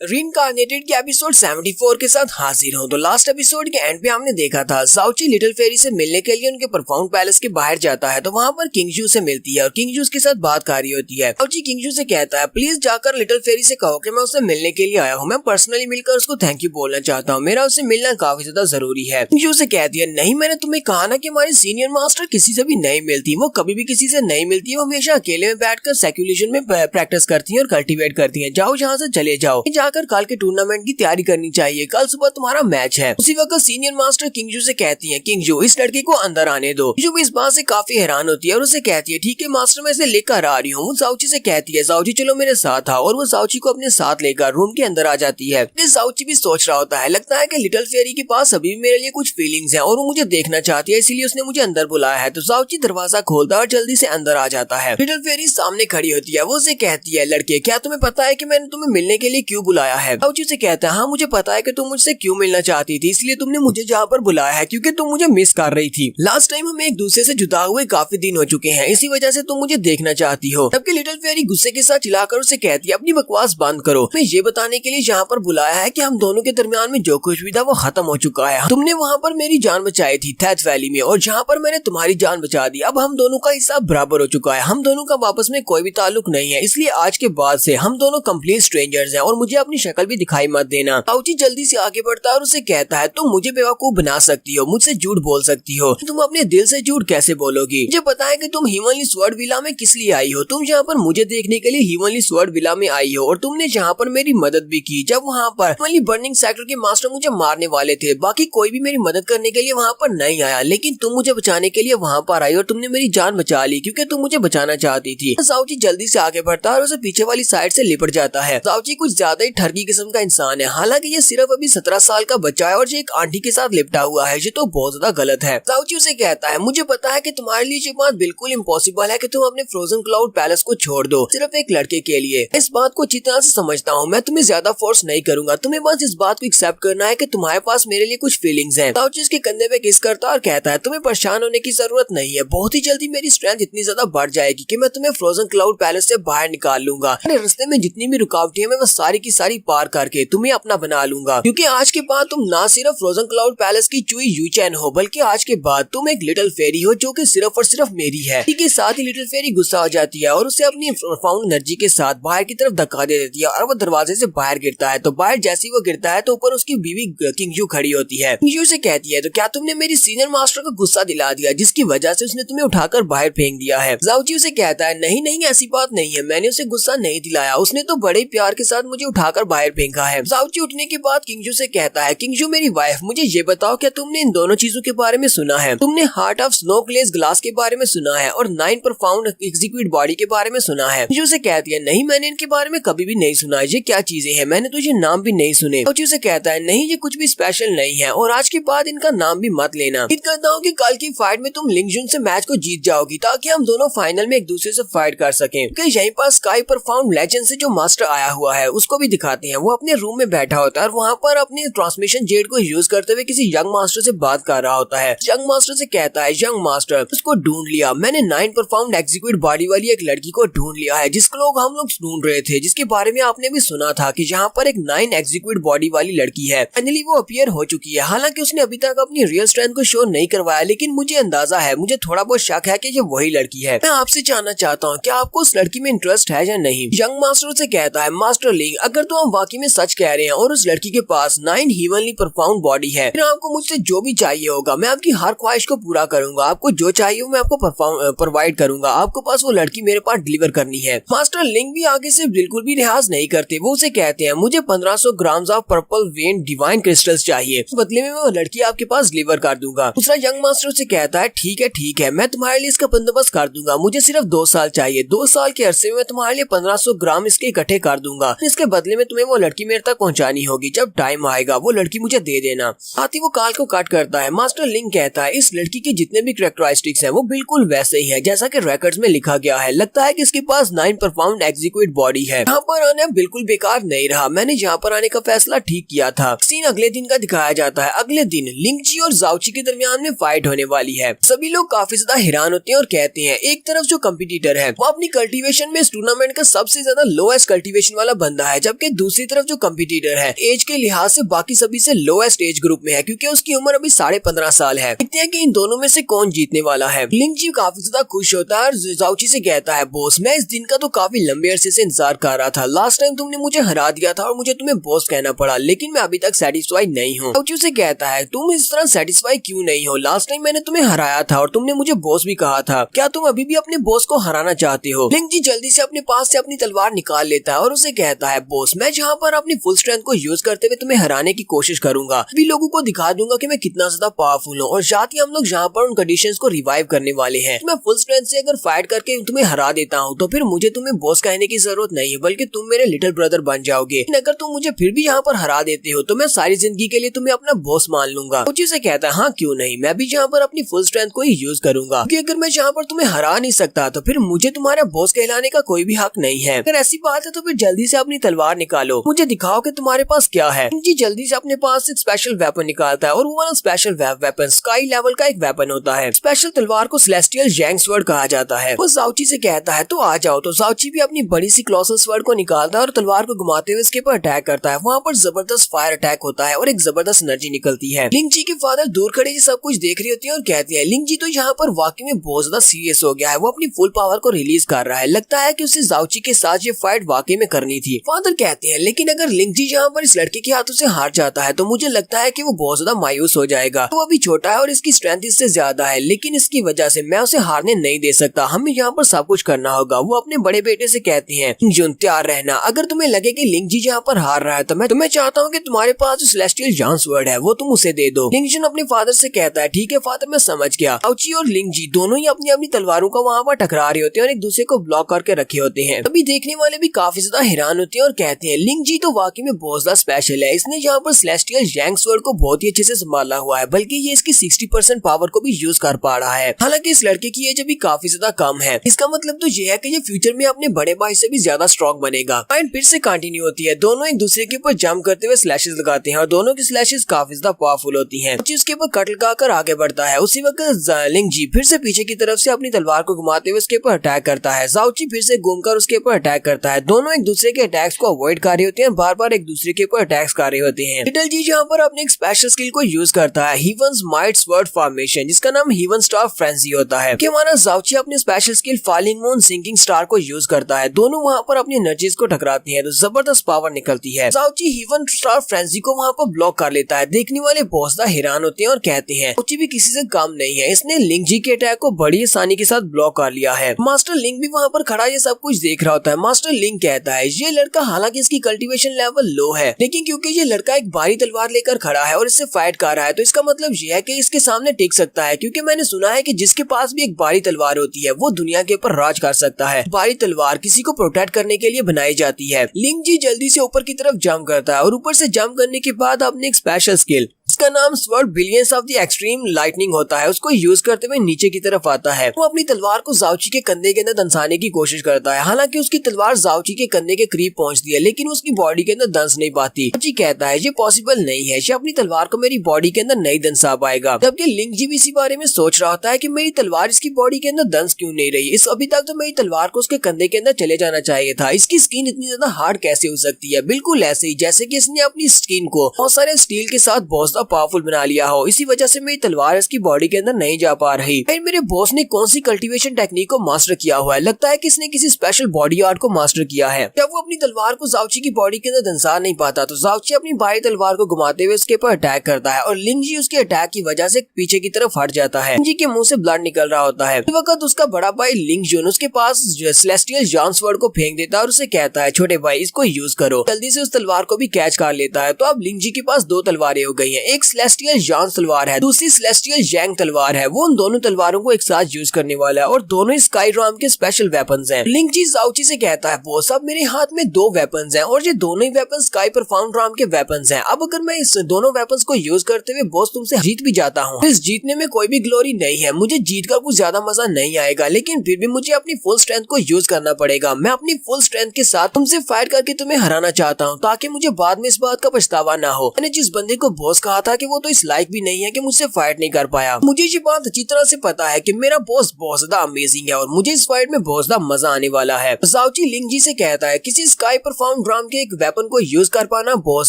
रीइंकार्नेटेड के एपिसोड 74 के साथ हाजिर हूँ। तो लास्ट एपिसोड के एंड पे हमने देखा था ज़ाओची लिटिल फेरी से मिलने के लिए उनके परफाउंड पैलेस के बाहर जाता है, तो वहाँ पर किंगजू से मिलती है और किंगजू उसके साथ बात कर रही होती है। ज़ाओची किंगजू से कहता है प्लीज जाकर लिटिल फेरी से कहो कि मैं उससे मिलने के लिए आया हूँ, मैं पर्सनली मिलकर उसको थैंक यू बोलना चाहता हूँ, मेरा उससे मिलना काफी ज्यादा जरूरी है। किंगजू से कहती है नहीं, मैंने तुम्हें कहा ना कि हमारी सीनियर मास्टर किसी से भी नहीं मिलती, वो कभी भी किसी से नहीं मिलती, वो हमेशा अकेले में बैठकर सेक्युलेशन में प्रैक्टिस करती है और कल्टीवेट करती है। जाओ जहाँ से चले जाओ, जाकर कल के टूर्नामेंट की तैयारी करनी चाहिए, कल सुबह तुम्हारा मैच है। उसी वक्त सीनियर मास्टर किंगजू से कहती है किंगजू इस लड़के को अंदर आने दो। किंगजू भी इस बात से काफी हैरान होती है और उसे कहती है ठीक है मास्टर, मैं इसे लेकर आ रही हूँ। वो ज़ाओची से कहती है ज़ाओची चलो मेरे साथ आओ, और वो ज़ाओची को अपने साथ लेकर रूम के अंदर आ जाती है। ज़ाओची भी सोच रहा होता है, लगता है कि लिटिल फेरी के पास अभी भी मेरे लिए कुछ फीलिंग्स हैं और वो मुझे देखना चाहती है, इसीलिए उसने मुझे अंदर बुलाया है। तो ज़ाओची दरवाजा खोलता है और जल्दी से अंदर आ जाता है। लिटिल फेरी सामने खड़ी होती है, वो उसे कहती है लड़के क्या तुम्हें पता है कि मैंने तुम्हें मिलने के लिए क्यों बुलाया है? ज़ाओची से कहता है हाँ मुझे पता है कि तुम मुझसे क्यों मिलना चाहती थी, इसलिए तुमने मुझे जहाँ पर बुलाया है क्योंकि तुम मुझे मिस कर रही थी। लास्ट टाइम हमें एक दूसरे से जुदा हुए काफी दिन हो चुके हैं, इसी वजह से तुम मुझे देखना चाहती हो। तब कि लिटिल फेरी गुस्से के साथ चिल्लाकर उसे कहती है अपनी बकवास बंद करो, मैं ये बताने के लिए यहाँ पर बुलाया है कि हम दोनों के दरमियान में जो कुछ भी था वो खत्म हो चुका है। तुमने वहाँ पर मेरी जान बचाई थी थैथ वैली में, और जहाँ पर मैंने तुम्हारी जान बचा दी, अब हम दोनों का हिसाब बराबर हो चुका है, हम दोनों का आपस में कोई भी ताल्लुक नहीं है, इसलिए आज के बाद से हम दोनों कंप्लीट स्ट्रेंजर्स हैं और मुझे अपनी शक्ल भी दिखाई मत देना। ज़ाओची जल्दी से आगे बढ़ता है और उसे कहता है तुम मुझे बेवकूफ बना सकती हो, मुझसे झूठ बोल सकती हो, तुम अपने दिल से झूठ कैसे बोलोगी? मुझे पता है कि तुम हीवनली स्वर्ड विला में किस लिए आई हो, तुम यहाँ पर मुझे देखने के लिए हीवनली स्वर्ड विला में आई हो और तुमने यहाँ पर मेरी मदद भी की जब वहाँ पर बर्निंग सेक्टर के मास्टर मुझे मारने वाले थे। बाकी कोई भी मेरी मदद करने के लिए वहाँ पर नहीं आया, लेकिन तुम मुझे बचाने के लिए वहाँ पर आई और तुमने मेरी जान बचा ली क्योंकि तुम मुझे बचाना चाहती थी। ज़ाओची जल्दी से आगे बढ़ता है और उसे पीछे वाली साइड से लिपट जाता है। ज़ाओची कुछ ज्यादा ही ठरकी किस्म का इंसान है, हालांकि ये सिर्फ अभी 17 साल का बच्चा है और ये एक आंटी के साथ लिपटा हुआ है, ये तो बहुत ज्यादा गलत है। ज़ाओची उसे कहता है मुझे पता है कि तुम्हारे लिए ये बात बिल्कुल इम्पॉसिबल है कि तुम अपने फ्रोजन क्लाउड पैलेस को छोड़ दो सिर्फ एक लड़के के लिए। इस बात को अच्छी तरह से समझता हूँ, मैं तुम्हें ज्यादा फोर्स नहीं करूंगा, तुम्हें बस इस बात को एक्सेप्ट करना है कि तुम्हारे पास मेरे लिए कुछ फीलिंग्स हैं। ज़ाओची उसके कंधे पे किस करता है और कहता है तुम्हें परेशान होने की जरूरत नहीं है, बहुत ही जल्दी मेरी स्ट्रेंथ इतनी ज्यादा बढ़ जाएगी कि मैं तुम्हें फ्रोजन क्लाउड पैलेस से बाहर निकाल लूंगा। रास्ते में जितनी भी रुकावटें मैं सारी की सारी पार करके तुम्हें अपना बना लूंगा, क्योंकि आज के बाद तुम ना सिर्फ फ्रोजन क्लाउड पैलेस की चुई यूचैन हो, बल्कि आज के बाद तुम एक लिटिल फेरी हो जो कि सिर्फ और सिर्फ मेरी है। के साथ ही लिटिल फेरी गुस्सा हो जाती है और उसे अपनी प्रोफाउंड एनर्जी के साथ बाहर की तरफ धक्का दे देती है और वो दरवाजे से बाहर गिरता है। तो बाहर जैसे ही वो गिरता है तो ऊपर उसकी बीवी किंगजू खड़ी होती है। किंगजू से कहती है तो क्या तुमने मेरी सीनियर मास्टर को गुस्सा दिला दिया जिसकी वजह से उसने तुम्हें उठाकर बाहर फेंक दिया है? ज़ाओची उसे कहता है नहीं नहीं ऐसी बात नहीं है, मैंने उसे गुस्सा नहीं दिलाया, उसने तो बड़े प्यार के साथ मुझे उठाकर बाहर फेंका है। ज़ाओची उठने के बाद किंगजू से कहता है किंगजू मेरी वाइफ, मुझे ये बताओ क्या तुमने इन दोनों चीजों के बारे में सुना है? तुमने heart of snow glaze glass के बारे में सुना है और 9 परफाउंड एग्जीक्यूट बॉडी के बारे में सुना है? किंगजू से कहती है नहीं मैंने इनके बारे में कभी भी नहीं सुना, ये क्या चीजें हैं, मैंने तो ये नाम भी नहीं सुने। ज़ाओची से कहता है नहीं ये कुछ भी स्पेशल नहीं है और आज के बाद इनका नाम भी मत लेना। उम्मीद करता हूँ कि कल की फाइट में तुम लिंगजुन से मैच को जीत जाओगी ताकि हम दोनों फाइनल में एक दूसरे से फाइट कर सकें। क्योंकि यहीं पर स्काई परफाउंड लेजेंड से जो मास्टर आया हुआ है उसको भी दिखाते हैं, वो अपने रूम में बैठा होता है और वहाँ पर अपनी ट्रांसमिशन जेट को यूज करते हुए किसी यंग मास्टर से बात कर रहा होता है। यंग मास्टर से कहता है यंग मास्टर उसको ढूंढ लिया, मैंने 9 परफाउंड एग्जीक्यूट बॉडी वाली एक लड़की को ढूंढ लिया है जिसको हम लोग ढूंढ रहे थे, जिसके बारे में आपने भी सुना था कि यहाँ पर एक 9 एग्जीक्यूट बॉडी वाली लड़की है। फाइनली वो अपीयर हो चुकी है, हालांकि उसने अभी तक अपनी रियल स्ट्रेंथ को शो नहीं करवाया, लेकिन मुझे अंदाजा है, मुझे थोड़ा बहुत शक है कि ये वही लड़की है। मैं आपसे जानना चाहता हूँ क्या आपको उस लड़की में इंटरेस्ट है या नहीं? यंग मास्टर से कहता है मास्टर लिंग अगर तो हम वाकई में सच कह रहे हैं और उस लड़की के पास 9 हीवनली परफाउंड बॉडी है, फिर आपको मुझसे जो भी चाहिए होगा मैं आपकी हर ख्वाहिश को पूरा करूंगा, आपको जो चाहिए मैं आपको प्रोवाइड करूंगा, आपको पास वो लड़की मेरे पास डिलीवर करनी है। मास्टर लिंग भी आगे से बिल्कुल भी लिहाज नहीं करते, वो उसे कहते हैं मुझे 1500 grams of purple when divine crystals चाहिए, बदले में मैं वो लड़की आपके पास डिलीवर कर दूंगा। दूसरा यंग मास्टर से कहता है ठीक है मैं तुम्हारे लिए इसका बंदोबस्त कर दूंगा, मुझे सिर्फ 2 साल चाहिए, 2 साल के अरसे में मैं तुम्हारे लिए 1500 ग्राम इसके इकट्ठे कर दूंगा, इसके बदले में तुम्हें वो लड़की मेरे तक पहुंचानी होगी, जब टाइम आएगा वो लड़की मुझे दे देना। साथ ही वो कॉल को कट करता है। मास्टर लिंग कहता है इस लड़की के जितने भी कैरेक्टरिस्टिक्स हैं वो बिल्कुल वैसे ही है जैसा कि रिकॉर्ड्स में लिखा गया है, लगता है कि इसके पास 9 परफाउंड एग्जीक्यूट बॉडी है। यहाँ पर आना बिल्कुल बेकार नहीं रहा, मैंने यहाँ पर आने का फैसला ठीक किया था। सीन अगले दिन का दिखाया जाता है। अगले दिन लिंगजी और ज़ाओची के दरमियान में फाइट होने वाली है। सभी लोग काफी ज्यादा हैरान होते हैं और कहते हैं एक तरफ जो कंपटीटर है वो अपनी कल्टीवेशन में इस टूर्नामेंट का सबसे ज्यादा लोएस्ट कल्टीवेशन वाला बंदा है, जबकि जबकि दूसरी तरफ जो कंपटीटर है एज के लिहाज से बाकी सभी से लोएस्ट एज ग्रुप में है क्योंकि उसकी उम्र अभी 15.5 साल है। देखते हैं कि इन दोनों में से कौन जीतने वाला है। लिंगजी काफी ज्यादा खुश होता है और जाओची से कहता है बॉस मैं इस दिन का तो काफी लंबे अरसे से इंतजार कर रहा था। लास्ट टाइम तुमने मुझे हरा दिया था और मुझे तुम्हें बॉस कहना पड़ा, लेकिन मैं अभी तक सेटिस्फाई नहीं हूँ। जाओची से कहता है तुम इस तरह सेटिस्फाई क्यों नहीं हो? लास्ट टाइम मैंने तुम्हें हराया था और तुमने मुझे बॉस भी कहा था, क्या तुम अभी भी अपने बॉस को हराना चाहते हो? लिंगजी जल्दी से अपने पास से अपनी तलवार निकाल लेता है और उसे कहता है बॉस मैं जहाँ पर अपनी फुल स्ट्रेंथ को यूज करते हुए तुम्हें हराने की कोशिश करूंगा, भी लोगों को दिखा दूंगा कि मैं कितना ज्यादा पावरफुल हूँ और साथ ही हम लोग जहाँ पर उन कंडीशंस को रिवाइव करने वाले हैं। मैं फुल स्ट्रेंथ से अगर फाइट करके तुम्हें हरा देता हूँ तो फिर मुझे तुम्हें बॉस कहने की जरूरत नहीं है, बल्कि तुम मेरे लिटिल ब्रदर बन जाओगे। लेकिन अगर तुम मुझे फिर भी यहाँ पर हरा देते हो तो मैं सारी जिंदगी के लिए तुम्हें अपना बॉस मान लूंगा। जाओची से कहता है हाँ क्यों नहीं, मैं भी यहाँ पर अपनी फुल स्ट्रेंथ को ही यूज करूंगा, क्योंकि अगर मैं यहाँ पर तुम्हें हरा नहीं सकता तो फिर मुझे तुम्हारा बॉस कहलाने का कोई भी हक नहीं है। अगर ऐसी बात है तो फिर जल्दी से अपनी तलवार निकालो, मुझे दिखाओ कि तुम्हारे पास क्या है। जी जल्दी से अपने पास एक स्पेशल वेपन निकालता है और वो वाला स्पेशल वेपन स्काई लेवल का एक वेपन होता है। स्पेशल तलवार को सेलेस्टियल जैंग स्वर्ड कहा जाता है। वो जाओची से कहता है तो आ जाओ। तो जाओची भी अपनी बड़ी सी क्लोसल स्वर्ड को निकालता है और तलवार को घुमाते हुए इसके ऊपर अटैक करता है। वहाँ पर जबरदस्त फायर अटैक होता है और एक जबरदस्त एनर्जी निकलती है। लिंगजी के फादर दूर खड़े सब कुछ देख रही होती है और कहती है लिंगजी तो यहाँ पर वाकई में बहुत ज्यादा सीरियस हो गया है, वो अपनी फुल पावर को रिलीज कर रहा है, लगता है कि उसे जाओची के साथ ये फाइट वाकई में करनी थी। फादर कहते हैं लेकिन अगर लिंगजी यहाँ पर इस लड़के के हाथों से हार जाता है तो मुझे लगता है कि वो बहुत ज्यादा मायूस हो जाएगा। वो अभी छोटा है और इसकी स्ट्रेंथ इससे ज्यादा है, लेकिन इसकी वजह से मैं उसे हारने नहीं दे सकता, हमें यहाँ पर सब कुछ करना होगा। वो अपने बड़े बेटे से कहती है जुन तैयार रहना, अगर तुम्हें लगे कि लिंगजी यहाँ पर हार रहा है तो मैं चाहता हूँ कि तुम्हारे पास जो सेलेस्टियल जॉन स्वॉर्ड है वो तुम उसे दे दो। लिंगजुन अपने फादर से कहता है ठीक है फादर मैं समझ गया। जाओची और लिंगजी दोनों ही अपनी अपनी तलवारों का वहाँ पर टकरा रहे होते हैं और एक दूसरे को ब्लॉक करके रखे होते हैं। अभी देखने वाले भी काफी ज्यादा हैरान होते हैं और कहते हैं लिंगजी तो वाकई में बहुत ज्यादा स्पेशल है, इसने यहाँ पर सेलेस्टियल जैंग स्वॉर्ड को बहुत ही अच्छे से संभाला हुआ है, बल्कि ये इसकी 60% पावर को भी यूज कर पा रहा है। हालांकि इस लड़के की एज अभी काफी ज्यादा कम है, इसका मतलब तो ये है कि ये फ्यूचर में अपने बड़े भाई से भी ज्यादा स्ट्रॉन्ग बनेगा। फाइट फिर से कंटिन्यू होती है, दोनों एक दूसरे के ऊपर जंप करते हुए स्लैशेस लगाते हैं और दोनों की स्लैशेस काफी ज्यादा पावरफुल होती हैं। उसके ऊपर कट लगाकर आगे बढ़ता है। उसी वक्त लिंगजी फिर से पीछे की तरफ से अपनी तलवार को घुमाते हुए उसके ऊपर अटैक करता है। जाओची फिर से घूमकर उसके ऊपर अटैक करता है। दोनों एक दूसरे के अटैक्स को अवॉइड कर रहे होते हैं, बार बार एक दूसरे के ऊपर अटैक्स कर रहे होते हैं। लिटिल जी यहाँ पर अपने एक स्पेशल स्किल को यूज करता है, हीवंस माइट स्वर्ड फॉर्मेशन, जिसका नाम हीवन स्टार फ्रेंजी होता है। कि हमारा जाओची अपने special skill falling moon sinking star को यूज करता है। दोनों वहाँ पर अपनी एनर्जीज को टकराती है तो जबरदस्त पावर निकलती है। जाओची हीवन स्टार फ्रेंजी को वहाँ पर ब्लॉक कर लेता है। देखने वाले बहुत ज्यादा हैरान होते हैं और कहते हैं जाओची भी किसी से कम नहीं है, इसने लिंगजी के अटैक को बड़ी आसानी के साथ ब्लॉक कर लिया है। मास्टर लिंग भी वहाँ पर खड़ा ये सब कुछ देख रहा होता है। मास्टर लिंग कहता है ये लड़का हालांकि इसकी कल्टीवेशन लेवल लो है, लेकिन क्योंकि ये लड़का एक भारी तलवार लेकर खड़ा है और इससे फाइट कर रहा है तो इसका मतलब ये है कि इसके सामने टिक सकता है, क्योंकि मैंने सुना है कि जिसके पास भी एक भारी तलवार होती है वो दुनिया के ऊपर राज कर सकता है। भारी तलवार किसी को प्रोटेक्ट करने के लिए बनाई जाती है। लिंग जी जल्दी से ऊपर की तरफ जंप करता है और ऊपर से जंप करने के बाद अपने एक स्पेशल स्किल इसका नाम sword billions of the extreme lightning होता है, उसको यूज करते हुए नीचे की तरफ आता है। वो अपनी तलवार को जाओची के कंधे के अंदर दंसाने की कोशिश करता है। हालांकि उसकी तलवार जाओची के कंधे के करीब पहुंचती है, लेकिन उसकी बॉडी के अंदर दंस नहीं पाती। जाओची कहता है ये पॉसिबल नहीं है, ये अपनी तलवार को मेरी बॉडी के अंदर नहीं दंसा पाएगा। जबकि लिंग जी भी इसी बारे में सोच रहा होता है कि मेरी तलवार इसकी बॉडी के अंदर दंस क्यों नहीं रही। इस अभी तक तो मेरी तलवार को उसके कंधे के अंदर चले जाना चाहिए था। इसकी स्किन इतनी ज्यादा हार्ड कैसे हो सकती है? बिल्कुल ऐसे ही जैसे कि इसने अपनी स्किन को बहुत सारे स्टील के साथ बहुत ज्यादा पावरफुल बना लिया हो। इसी वजह से मेरी तलवार इसकी बॉडी के अंदर नहीं जा पा रही। फिर मेरे बॉस ने कौन सी कल्टीवेशन टेक्निक को मास्टर किया हुआ है? लगता है कि इसने किसी स्पेशल बॉडी आर्ट को मास्टर किया है। जब वो अपनी तलवार को जाओची की बॉडी के अंदर दंसा नहीं पाता तो जाओची अपनी भारी तलवार को घुमाते हुए उसके ऊपर अटैक करता है और लिंग जी उसके अटैक की वजह से पीछे की तरफ हट जाता है। लिंग जी के मुंह से ब्लड निकल रहा होता है। इस वक्त उसका बड़ा भाई लिंग जुन उसके पास सेलेस्टियल जॉन स्वॉर्ड को फेंक देता है और उसे कहता है छोटे भाई इसको यूज करो। जल्दी से उस तलवार को भी कैच कर लेता है। तो अब लिंग जी के पास दो तलवारें हो गई हैं, एक सेलेस्टियल जॉन तलवार है, दूसरी सेलेस्टियल जैंग तलवार है। वो उन दोनों तलवारों को एक साथ यूज करने वाला है और दोनों स्काई राम के स्पेशल वेपन्स हैं। लिंग जी जाओची से कहता है बॉस अब मेरे हाथ में दो वेपन्स हैं और ये दोनों ही वेपन स्काई परफाउंड राम के वेपन्स हैं। अब अगर मैं इस दोनों वेपन्स को यूज करते हुए बॉस तुमसे जीत भी जाता हूँ, इस जीतने में कोई भी ग्लोरी नहीं है, मुझे जीत कर कुछ ज्यादा मजा नहीं आएगा, लेकिन फिर भी मुझे अपनी फुल स्ट्रेंथ को यूज करना पड़ेगा। मैं अपनी फुल स्ट्रेंथ के साथ तुमसे फाइट करके तुम्हें हराना चाहता हूँ ताकि मुझे बाद में इस बात का पछतावा ना हो। मैंने जिस बंदे को बॉस कहा कहा था कि वो तो इस लायक भी नहीं है कि मुझसे फाइट नहीं कर पाया। मुझे ये बात अच्छी तरह से पता है कि मेरा बॉस बहुत ज्यादा अमेजिंग है और मुझे इस फाइट में बहुत ज्यादा मजा आने वाला है। जाओची लिंग जी से कहता है किसी स्काई परफॉर्म ड्राम के एक वेपन को यूज कर पाना बहुत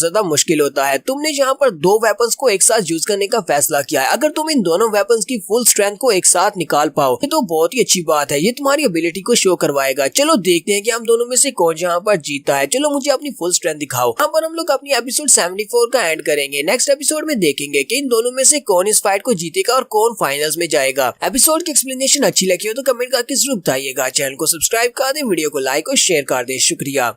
ज्यादा मुश्किल होता है। तुमने यहाँ पर दो वेपन्स को एक साथ यूज करने का फैसला किया है। अगर तुम इन दोनों वेपन्स की फुल स्ट्रेंथ को एक साथ निकाल पाओ तो बहुत ही अच्छी बात है। ये तुम्हारी एबिलिटी को शो करवाएगा। चलो देखते हैं कि हम दोनों में से कौन यहाँ पर जीता है। चलो मुझे अपनी फुल स्ट्रेंथ दिखाओ। यहाँ पर हम लोग अपनी एपिसोड 74 का एंड करेंगे। नेक्स्ट एपिसोड में देखेंगे कि इन दोनों में से कौन इस फाइट को जीतेगा और कौन फाइनल्स में जाएगा। एपिसोड की एक्सप्लेनेशन अच्छी लगी हो तो कमेंट करके जरूर बताइएगा। चैनल को सब्सक्राइब कर दें, वीडियो को लाइक और शेयर कर दें। शुक्रिया।